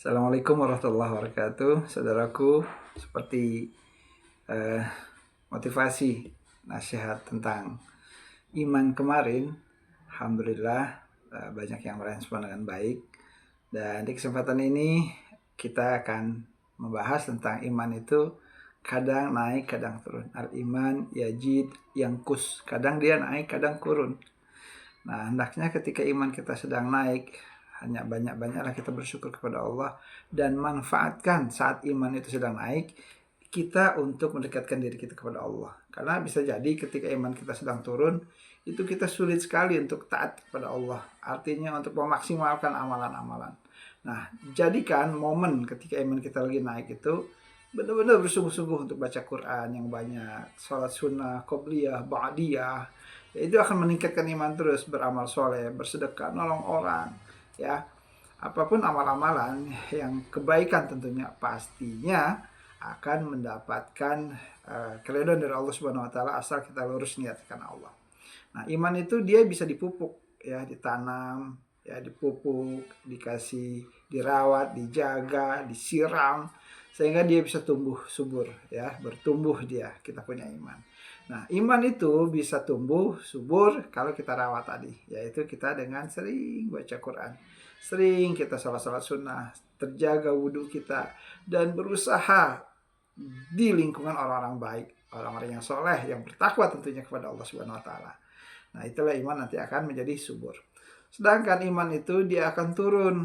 Assalamualaikum warahmatullahi wabarakatuh. Saudaraku, seperti motivasi nasihat tentang iman kemarin, alhamdulillah banyak yang merespon dengan baik. Dan di kesempatan ini kita akan membahas tentang iman itu kadang naik, kadang turun. Al-iman yajid yangkus. Kadang dia naik, kadang turun. Nah, hendaknya ketika iman kita sedang naik, hanya banyak-banyaklah kita bersyukur kepada Allah dan manfaatkan saat iman itu sedang naik kita untuk mendekatkan diri kita kepada Allah. Karena bisa jadi ketika iman kita sedang turun, itu kita sulit sekali untuk taat kepada Allah. Artinya untuk memaksimalkan amalan-amalan. Nah, jadikan momen ketika iman kita lagi naik itu benar-benar bersungguh-sungguh untuk baca Quran yang banyak, sholat sunnah, qobliyah, ba'diyah. Ya, itu akan meningkatkan iman terus, beramal soleh, bersedekah, nolong orang, ya. Apapun amal-amalan yang kebaikan tentunya pastinya akan mendapatkan keridhaan dari Allah Subhanahu wa taala asal kita lurus niatkan Allah. Nah, iman itu dia bisa dipupuk, ya, ditanam, ya, dipupuk, dikasih, dirawat, dijaga, disiram sehingga dia bisa tumbuh subur, ya, bertumbuh dia, kita punya iman. Nah, iman itu bisa tumbuh subur kalau kita rawat tadi, yaitu kita dengan sering baca Quran, sering kita salat sunnah, terjaga wudhu kita, dan berusaha di lingkungan orang-orang baik, orang-orang yang soleh, yang bertakwa tentunya kepada Allah Subhanahu wa taala. Nah, itulah iman nanti akan menjadi subur. Sedangkan iman itu dia akan turun.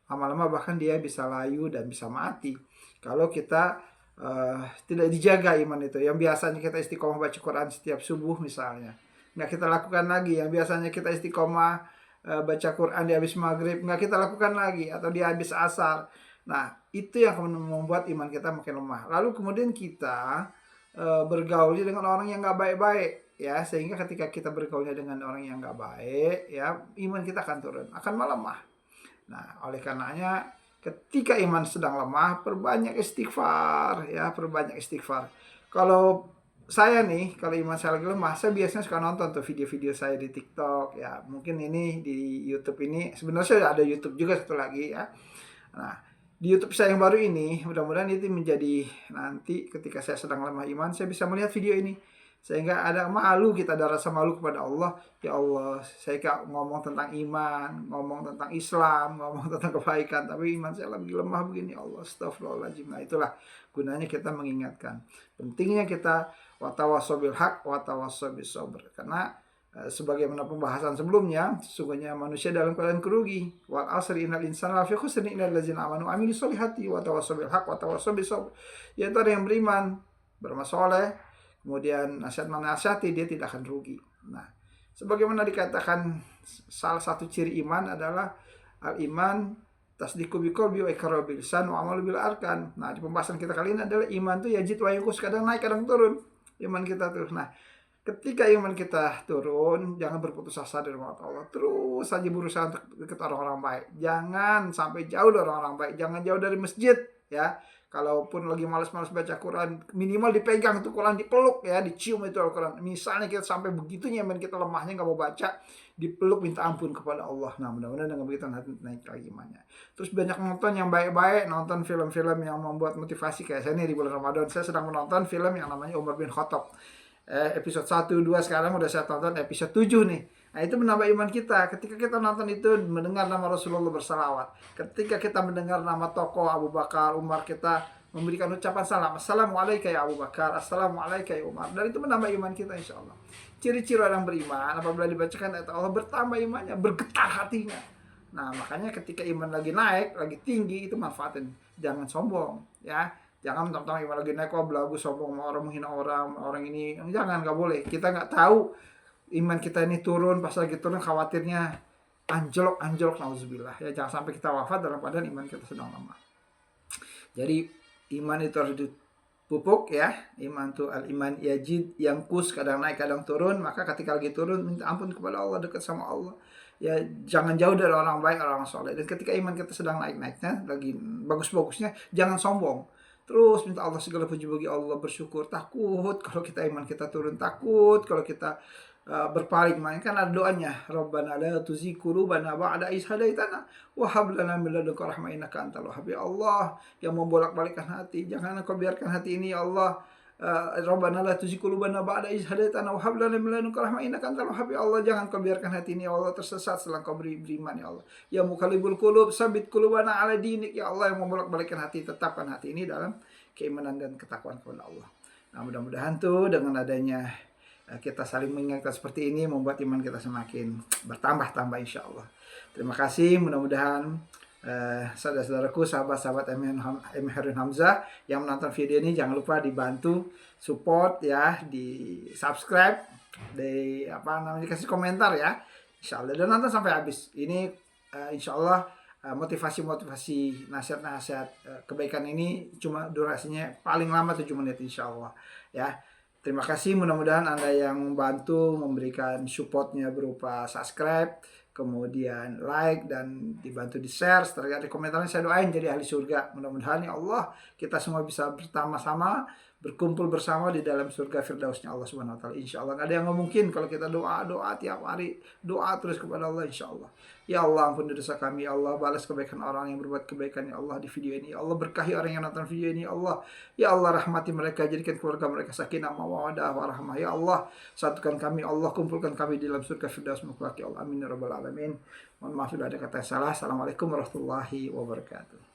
Lama-lama bahkan dia bisa layu dan bisa mati. Kalau kita tidak dijaga iman itu. Yang biasanya kita istiqomah baca Quran setiap subuh misalnya, nggak kita lakukan lagi. Yang biasanya kita istiqomah baca Quran di habis maghrib, nggak kita lakukan lagi. Atau di habis asar. Nah, itu yang akan membuat iman kita makin lemah. Lalu kemudian kita bergaul dengan orang yang nggak baik-baik, ya, sehingga ketika kita bergaulnya dengan orang yang nggak baik, ya, iman kita akan turun, akan melemah. Nah, oleh karenanya ketika iman sedang lemah, perbanyak istighfar, ya, perbanyak istighfar. Kalau saya nih, kalau iman saya lagi lemah, saya biasanya suka nonton tuh video-video saya di TikTok, ya, mungkin ini di YouTube ini, sebenarnya ada YouTube juga satu lagi, ya. Nah, di YouTube saya yang baru ini, mudah-mudahan itu menjadi nanti ketika saya sedang lemah iman, saya bisa melihat video ini. Sehingga ada malu, kita ada rasa malu kepada Allah. Ya Allah, saya ngomong tentang iman, ngomong tentang Islam, ngomong tentang kebaikan, tapi iman saya lagi lemah begini. Allah, astagfirullahaladzim. Nah, itulah gunanya kita mengingatkan. Pentingnya kita watawasau bil haq, watawasau bis sabr. Karena sebagaimana pembahasan sebelumnya, sesungguhnya manusia dalam keadaan kerugi. Wal asri innal insana lafi khusrin illal ladzina amanu wa amilus solihati wa tawassaw bil haq wa tawassaw bis sabr. Yaitu ada yang beriman, beramal soleh, kemudian nasihat menasihati, dia tidak akan rugi. Nah, sebagaimana dikatakan salah satu ciri iman adalah al-iman tasdiqu biqalbi wa iqraru bil lisan wa amalu bil arkan. Nah, di pembahasan kita kali ini adalah iman itu yajid wa yanqus, kadang naik kadang turun. Iman kita terus. Nah, ketika iman kita turun, jangan berputus asa dari rahmat Allah. Terus saja berusaha untuk dekat orang-orang baik. Jangan sampai jauh dari orang-orang baik. Jangan jauh dari masjid, ya. Kalaupun lagi malas-malas baca Quran, minimal dipegang tuh Quran, dipeluk, ya, dicium itu Al-Quran. Misalnya kita sampai begitunya iman kita lemahnya nggak mau baca, dipeluk minta ampun kepada Allah. Nah, mudah-mudahan dengan begitu nanti naik lagi imannya. Terus banyak nonton yang baik-baik, nonton film-film yang membuat motivasi. Kayak saya nih di bulan Ramadan, saya sedang menonton film yang namanya Umar bin Khattab. Episode 1, 2, sekarang udah saya tonton episode 7 nih. Nah, itu menambah iman kita. Ketika kita nonton itu, mendengar nama Rasulullah bersalawat. Ketika kita mendengar nama tokoh Abu Bakar, Umar, kita memberikan ucapan salam. Assalamualaikum ya Abu Bakar, Assalamualaikum ya Umar. Dan itu menambah iman kita insya Allah. Ciri-ciri orang beriman, apabila dibacakan ayat Allah, bertambah imannya, bergetar hatinya. Nah, makanya ketika iman lagi naik, lagi tinggi, itu manfaatin. Jangan sombong, ya. Jangan mentang-mentang iman lagi naik, kok belagu sombong, orang menghina orang ini. Jangan, nggak boleh. Kita nggak tahu iman kita ini turun, pas lagi turun khawatirnya anjlok, nauzubillah. Ya, jangan sampai kita wafat dalam keadaan iman kita sedang lemah. Jadi iman itu harus dipupuk, ya. Iman itu al-iman yajid yangkus, kadang naik kadang turun. Maka ketika lagi turun, minta ampun kepada Allah, dekat sama Allah. Ya, jangan jauh dari orang baik, orang soleh. Dan ketika iman kita sedang naik-naiknya, lagi bagus-bagusnya, jangan sombong. Terus minta Allah segala puji bagi Allah, bersyukur, takut kalau kita iman kita turun, takut kalau kita berpaling. Kan ada doanya, Rabbana la tuzigh qulubana ba'da idh hadaitana wa hab lana min ladunka rahmah innaka antal wahhab. Ya Allah yang membolak-balikkan hati, jangan Engkau biarkan hati ini ya Allah Rabbana la tuzigh qulubana ba'da idh hadaitana wa hab lana min ladunka rahmah innaka antal wahhab. Ya Allah jangan Kau biarkan hati ini ya Allah tersesat setelah Kau beriman ya Allah. Ya muqallibul qulub sabit qulubana ala dinik. Ya Allah yang membolak-balikkan hati, tetapkan hati ini dalam keimanan dan ketakwaan kepada Allah. Nah, mudah-mudahan tuh dengan adanya kita saling mengingatkan seperti ini membuat iman kita semakin bertambah-tambah insya Allah. Terima kasih, mudah-mudahan saudara-saudaraku, sahabat-sahabat M. Herun Hamzah yang menonton video ini jangan lupa dibantu support ya, di subscribe, di kasih komentar ya, insya Allah, dan nonton sampai habis. Ini insya Allah motivasi-motivasi, nasihat-nasihat kebaikan ini cuma durasinya paling lama 7 menit insya Allah ya. Terima kasih, mudah-mudahan Anda yang membantu memberikan supportnya berupa subscribe, kemudian like, dan dibantu di share, setelah ada komentarnya saya doain jadi ahli surga. Mudah-mudahan ya Allah kita semua bisa bersama-sama berkumpul bersama di dalam surga firdausnya Allah Subhanahu wa taala. Insyaallah nggak ada yang nggak mungkin kalau kita doa tiap hari, doa terus kepada Allah insyaallah. Ya Allah ampuni dosa kami, ya Allah balas kebaikan orang yang berbuat kebaikan ya Allah di video ini. Ya Allah berkahi orang yang nonton video ini ya Allah. Ya Allah rahmati mereka, jadikan keluarga mereka sakinah mawaddah warahmah. Ya Allah satukan kami, Allah kumpulkan kami di dalam surga firdaus mutlak ya Allah. Amin ya rabbal alamin. Mohon maaf bila ada kata salah. Assalamualaikum warahmatullahi wabarakatuh.